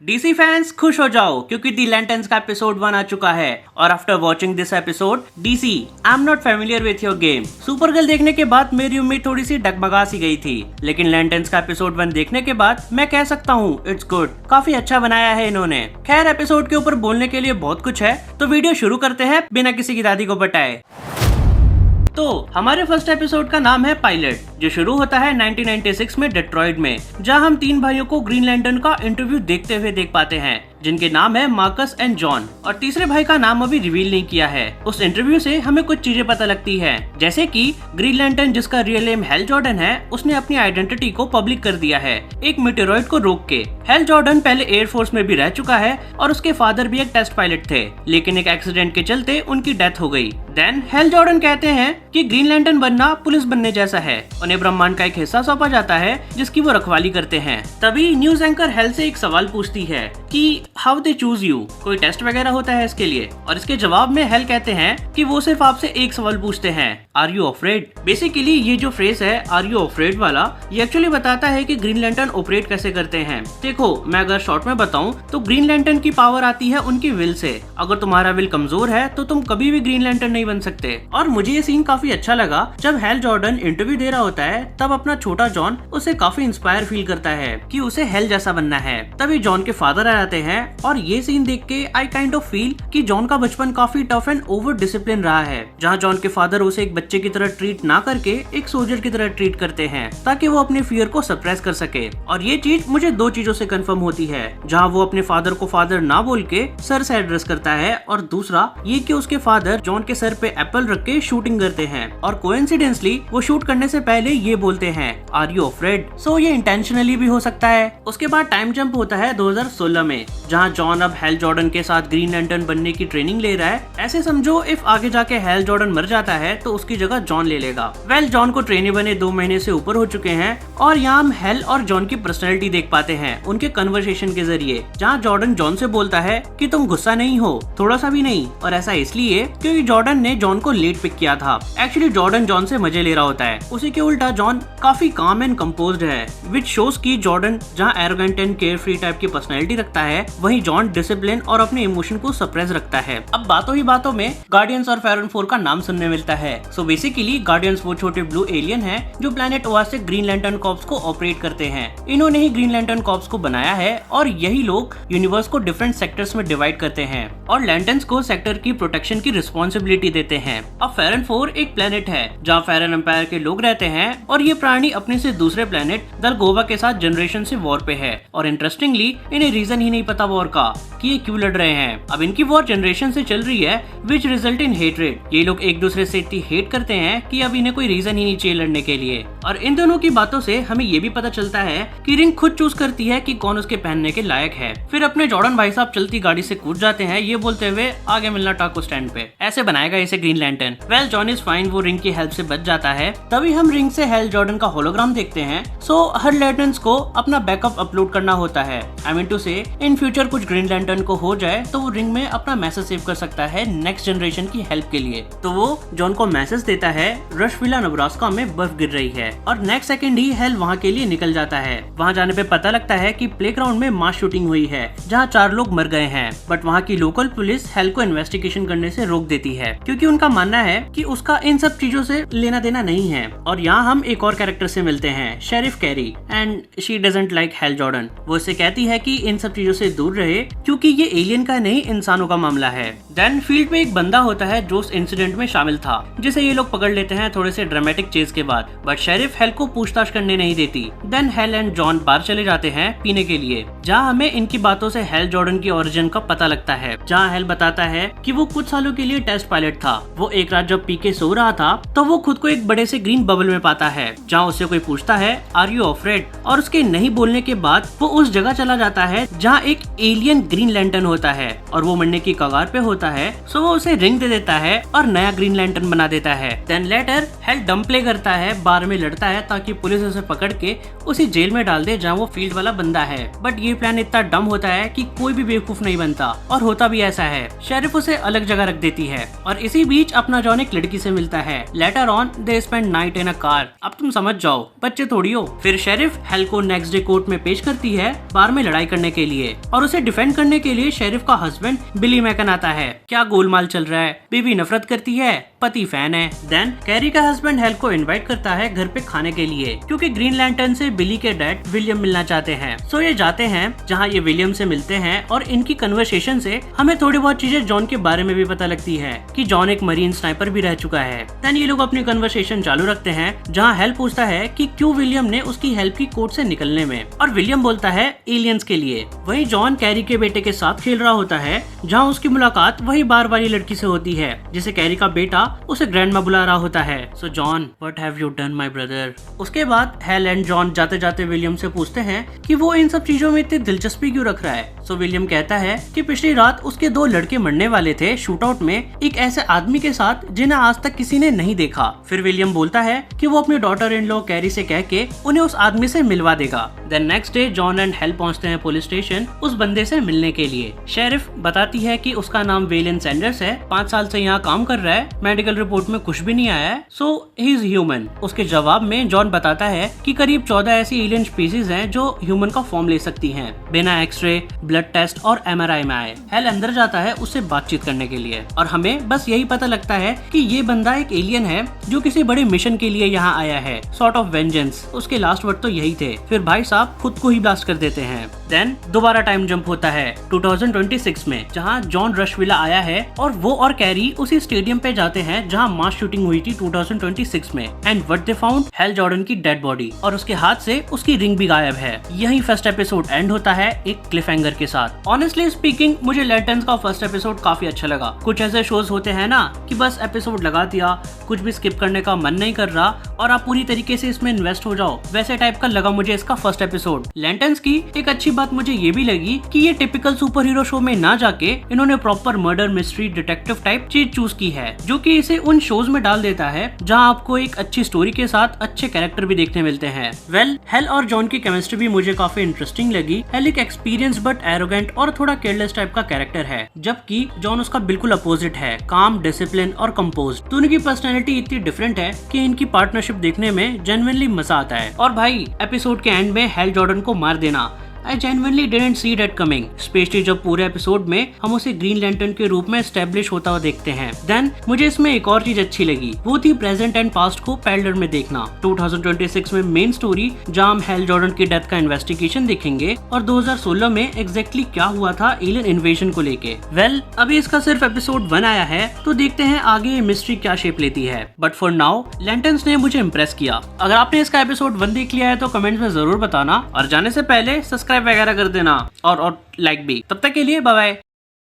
DC fans खुश हो जाओ क्योंकि दी लैंटर्न्स का एपिसोड 1 आ चुका है और after watching this episode DC I am not familiar with your game. Supergirl देखने के बाद मेरी उम्मीद थोड़ी सी डगमगा सी गई थी, लेकिन लैंटर्न्स का एपिसोड 1 देखने के बाद मैं कह सकता हूँ इट्स गुड, काफी अच्छा बनाया है इन्होंने। खैर एपिसोड के ऊपर बोलने के लिए बहुत कुछ है, तो वीडियो शुरू करते हैं बिना किसी की दादी को बटाए। तो हमारे फर्स्ट एपिसोड का नाम है पायलट, जो शुरू होता है 1996 में डेट्रॉइट में, जहां हम 3 भाइयों को ग्रीन लैंटर्न का इंटरव्यू देखते हुए देख पाते हैं, जिनके नाम है मार्कस एंड जॉन, और तीसरे भाई का नाम अभी रिवील नहीं किया है। उस इंटरव्यू से हमें कुछ चीजें पता लगती है, जैसे कि ग्रीन लैंटर्न जिसका रियल नेम हेल जॉर्डन है, उसने अपनी आइडेंटिटी को पब्लिक कर दिया है एक मीटेरॉइड को रोक के। हेल जॉर्डन पहले एयरफोर्स में भी रह चुका है और उसके फादर भी एक टेस्ट पायलट थे, लेकिन एक एक्सीडेंट के चलते उनकी डेथ हो गई। देन हेल जॉर्डन कहते हैं कि ग्रीन लैंटर्न बनना पुलिस बनने जैसा है, उन्हें ब्रह्मांड का एक हिस्सा सौंपा जाता है जिसकी वो रखवाली करते हैं। तभी न्यूज एंकर हेल से एक सवाल पूछती है कि हाउ दे चूज यू, कोई टेस्ट वगैरह होता है इसके लिए, और इसके जवाब में हेल कहते हैं कि वो सिर्फ आपसे एक सवाल पूछते हैं, आर यू अफ्रेड। बेसिकली ये जो फ्रेज है आर यू अफ्रेड वाला, ये एक्चुअली बताता है कि ग्रीन लैंटर्न ऑपरेट कैसे करते हैं। देखो मैं अगर शॉर्ट में बताऊं तो ग्रीन लैंटर्न की पावर आती है उनकी विल से। अगर तुम्हारा विल कमजोर है तो तुम कभी भी ग्रीन लैंटर्न नहीं बन सकते। और मुझे ये सीन काफी अच्छा लगा जब हेल जॉर्डन इंटरव्यू दे रहा होता है, तब अपना छोटा जॉन उसे काफी इंस्पायर फील करता है कि उसे हेल जैसा बनना है। तभी जॉन के फादर आ जाते हैं और ये सीन देख के आई काइंड ऑफ फील कि जॉन का बचपन काफी टफ एंड ओवर डिसिप्लिन रहा है, जहाँ जॉन के फादर उसे एक बच्चे की तरह ट्रीट ना करके एक सोल्जर की तरह ट्रीट करते हैं, ताकि वो अपने फियर को सप्रेस कर सके। और ये चीज मुझे 2 चीजों से कंफर्म होती है, जहाँ वो अपने फादर को फादर ना बोल के सर से एड्रेस करता है, और दूसरा ये कि उसके फादर जॉन के सर पे एप्पल रख के शूटिंग करते हैं, और कोइंसिडेंटली वो शूट करने से पहले ये बोलते हैं आर यू अफ्रेड। सो ये इंटेंशनली भी हो सकता है। उसके बाद टाइम जंप होता है 2016 में, जहाँ जॉन अब हेल जॉर्डन के साथ ग्रीन लैंटर्न बनने की ट्रेनिंग ले रहा है। ऐसे समझो इफ आगे जाके हेल जॉर्डन मर जाता है तो उसकी जगह जॉन ले लेगा। वेल जॉन को ट्रेनी बने 2 महीने से ऊपर हो चुके हैं, और यहाँ हम हेल और जॉन की पर्सनैलिटी देख पाते हैं उनके कन्वर्सेशन के जरिए, जहाँ जॉर्डन जॉन से बोलता है कि तुम गुस्सा नहीं हो, थोड़ा सा भी नहीं, और ऐसा इसलिए क्योंकि जॉर्डन ने जॉन को लेट पिक किया था। एक्चुअली जॉर्डन जॉन से मजे ले रहा होता है, उसी के उल्टा जॉन काफी काम एंड कंपोज्ड है, विच शोज की जॉर्डन जहाँ arrogant and care free type की पर्सनैलिटी रखता है, वहीं जॉन डिसिप्लिन और अपने इमोशन को सप्रेस रखता है। अब बातों ही बातों में गार्डियंस और फेरन 4 का नाम सुनने मिलता है। सो बेसिकली गार्डियंस वो छोटे ब्लू एलियन हैं जो प्लेनेट ओआ से ग्रीन लैंटर्न कॉर्प्स को ऑपरेट करते हैं। इन्होंने ही ग्रीन लैंटर्न कॉर्प्स को बनाया है, और यही लोग यूनिवर्स को डिफरेंट सेक्टर्स में डिवाइड करते हैं और लैंटर्न्स को सेक्टर की प्रोटेक्शन की रिस्पॉन्सिबिलिटी देते हैं। अब फेरन 4 एक प्लेनेट है जहाँ फेरन एम्पायर के लोग रहते हैं, और ये प्राणी अपने से दूसरे प्लेनेट दलगोवा के साथ जनरेशन से वॉर पे है, और इंटरेस्टिंगली इन्हें रीजन ही नहीं पता वॉर का कि ये क्यों लड़ रहे हैं। अब इनकी वॉर जनरेशन से चल रही है, विच रिजल्ट इन हेट्रेड। ये लोग एक दूसरे से इतनी हेट करते हैं कि अब इन्हें कोई रीजन ही नहीं चाहिए लड़ने के लिए। और इन दोनों की बातों से हमें ये भी पता चलता है कि रिंग खुद चूज करती है कि कौन उसके पहनने के लायक है। फिर अपने जॉर्डन भाई साहब चलती गाड़ी से कूद जाते हैं, ये बोलते हुए आगे मिलना टाको स्टैंड पे। ऐसे बनाएगा इसे green lantern. Well John is fine, वो रिंग की हेल्प से बच जाता है। तभी हम रिंग से हेल जॉर्डन का होलोग्राम देखते हैं। सो हर लैंटर्न्स को अपना बैकअप अपलोड करना होता है। आई मीन टू से इन फ्यूचर कुछ ग्रीन लैंटर्न को हो जाए तो वो रिंग में अपना मैसेज सेव कर सकता है नेक्स्ट जनरेशन की हेल्प के लिए। तो वो जॉन को मैसेज देता है रशविला नब्रास्का में बर्फ गिर रही है, और नेक्स्ट सेकंड ही हेल वहाँ के लिए निकल जाता है। वहाँ जाने पे पता लगता है कि प्लेग्राउंड में मास शूटिंग हुई है जहाँ 4 लोग मर गए हैं, बट वहाँ की लोकल पुलिस हेल को इन्वेस्टिगेशन करने से रोक देती है, क्योंकि उनका मानना है कि उसका इन सब चीजों से लेना देना नहीं है। और यहाँ हम एक और कैरेक्टर से मिलते हैं, sheriff carry, and she doesn't like hell Jordan. वो उससे कहती है कि इन सब चीजों से दूर रहे, क्योंकि ये एलियन का नहीं इंसानों का मामला है। देन फील्ड में एक बंदा होता है जो उस इंसिडेंट में शामिल था, जिसे ये लोग पकड़ लेते हैं थोड़े से ड्रामेटिक चेज के बाद, बट शेरिफ हेल को पूछताछ करने नहीं देती। देन हेल एंड जॉन बार चले जाते हैं पीने के लिए, जहाँ हमें इनकी बातों से हेल जॉर्डन की ओरिजिन का पता लगता है। जहाँ हेल बताता है कि वो कुछ सालों के लिए टेस्ट पायलट था। वो एक रात जब पी के सो रहा था तो वो खुद को एक बड़े से ग्रीन बबल में पाता है, जहाँ उससे कोई पूछता है आर यू अफ्रेड, और उसके नहीं बोलने के बाद वो उस जगह चला जाता है जहाँ एक एलियन ग्रीन लैंटर्न होता है, और वो मरने की कगार पे होता है। सो वो उसे रिंग दे देता है और नया ग्रीन लैंटर्न बना देता है। देन लेटर हेल डम प्ले करता है, बार में लड़ता है ताकि पुलिस उसे पकड़ के उसी जेल में डाल दे जहाँ वो फील्ड वाला बंदा है। बट ये प्लान इतना डम होता है कि कोई भी बेवकूफ नहीं बनता, और होता भी ऐसा है। शेरिफ उसे अलग जगह रख देती है, और इसी बीच अपना जॉन एक लड़की से मिलता है। Later on they spend night in a car. अब तुम समझ जाओ, बच्चे थोड़ी हो। फिर शेरिफ हेल को नेक्स्ट डे कोर्ट में पेश करती है बार में लड़ाई करने के लिए, और और उसे डिफेंड करने के लिए शेरिफ का हस्बैंड बिली मैकन आता है। क्या गोलमाल चल रहा है, बीवी नफरत करती है, पति फैन है। देन कैरी का हस्बैंड हेल को इनवाइट करता है घर पे खाने के लिए, क्योंकि ग्रीन लैंटर्न से बिली के डैड विलियम मिलना चाहते हैं। सो ये जाते हैं जहाँ ये विलियम से मिलते हैं और इनकी कन्वर्सेशन से हमें थोड़ी बहुत चीजें जॉन के बारे में भी पता लगती है कि जॉन एक मरीन स्नाइपर भी रह चुका है। देन ये लोग अपनी कन्वर्सेशन चालू रखते हैं जहाँ हेल पूछता है कि क्यों विलियम ने उसकी हेल्प की कोर्ट से निकलने में, और विलियम बोलता है एलियंस के लिए। वहीं जॉन कैरी के बेटे के साथ खेल रहा होता है जहाँ उसकी मुलाकात वही बार वाली लड़की से होती है जिसे कैरी का बेटा उसे ग्रैंडमा बुला रहा होता है। सो John, what have you done my brother. उसके बाद हेल एंड जॉन जाते जाते विलियम से पूछते हैं कि वो इन सब चीजों में इतनी दिलचस्पी क्यों रख रहा है। सो विलियम कहता है कि पिछली रात उसके 2 लड़के मरने वाले थे शूटआउट में एक ऐसे आदमी के साथ जिन्हें आज तक किसी ने नहीं देखा। फिर विलियम बोलता है कि वो अपनी डॉटर इन लॉ कैरी से कह के उन्हें उस आदमी से मिलवा देगा। Then next day John and Hale पहुंचते हैं पुलिस स्टेशन उस बंदे से मिलने के लिए। शेरिफ बताती है कि उसका नाम वेलियन सैंडर्स है, 5 साल से यहाँ काम कर रहा है, मेडिकल रिपोर्ट में कुछ भी नहीं आया है, सो ही इज ह्यूमन। उसके जवाब में जॉन बताता है कि करीब 14 ऐसी एलियन स्पीसीज हैं जो ह्यूमन का फॉर्म ले सकती हैं बिना एक्सरे, ब्लड टेस्ट और एमआरआई में आए। हेल अंदर जाता है उससे बातचीत करने के लिए और हमें बस यही पता लगता है कि ये बंदा एक एलियन है जो किसी बड़े मिशन के लिए यहाँ आया है, सॉर्ट ऑफ वेंजेंस। उसके लास्ट वर्ड तो यही थे। फिर भाई साहब खुद को ही ब्लास्ट कर देते हैं। देन दोबारा टाइम जंप होता है 2026 में जहाँ जॉन रशविला आया है और वो और कैरी उसी स्टेडियम पे जाते हैं जहाँ मास शूटिंग हुई थी 2026 में। And what they found, hello Jordan की डेड बॉडी और उसके हाथ से उसकी रिंग भी गायब है। यही फर्स्ट एपिसोड एंड होता है एक क्लिफ हैंगर के साथ। ऑनेस्टली स्पीकिंग मुझे लैंटर्न्स का फर्स्ट एपिसोड काफी अच्छा लगा। कुछ ऐसे शोज होते हैं ना कि बस एपिसोड लगा दिया, कुछ भी स्किप करने का मन नहीं कर रहा और आप पूरी तरीके से इसमें इन्वेस्ट हो जाओ, वैसे टाइप का लगा मुझे इसका फर्स्ट एपिसोड। लैंटर्न्स की एक अच्छी बात मुझे ये भी लगी कि ये टिपिकल सुपर हीरो शो में ना जाके इन्होंने proper murder mystery detective type चीज चूज की है, जो कि इसे उन शोज में डाल देता है जहां आपको एक अच्छी स्टोरी के साथ अच्छे कैरेक्टर भी देखने मिलते हैं। वेल, हेल और जॉन की केमिस्ट्री भी मुझे काफी इंटरेस्टिंग लगी। हेल एक एक्सपीरियंस बट एरोगेंट और थोड़ा केयरलेस टाइप का कैरेक्टर है, जबकि जॉन उसका बिल्कुल अपोजिट है, काम, डिसिप्लिन और कंपोज। दोनों की पर्सनैलिटी इतनी डिफरेंट है कि इनकी पार्टनरशिप देखने में जेन्युइनली मजा आता है। और भाई एपिसोड के एंड में हेल जॉर्डन को मार देना, I genuinely didn't see that coming, specially जब पूरे एपिसोड में हम उसे ग्रीन लैंटर्न के रूप में एस्टेब्लिश होता हुआ देखते हैं। देन मुझे इसमें एक और चीज अच्छी लगी, वो थी प्रेजेंट एंड पास्ट को पैरेलल में देखना। 2026 में मेन स्टोरी जहां हम हेल जॉर्डन की डेथ का इन्वेस्टिगेशन देखेंगे और 2016 में एग्जैक्टली क्या हुआ था एलियन इन्वेजन को लेके। वेल, अभी इसका सिर्फ एपिसोड 1 आया है तो देखते हैं आगे ये मिस्ट्री क्या शेप लेती है। बट फॉर नाउ लैंटर्न्स ने मुझे इम्प्रेस किया। अगर आपने इसका एपिसोड 1 देख लिया है तो कमेंट्स में जरूर बताना और जाने से पहले सब्सक्राइब वगैरह कर देना और लाइक भी। तब तक के लिए बाय बाय।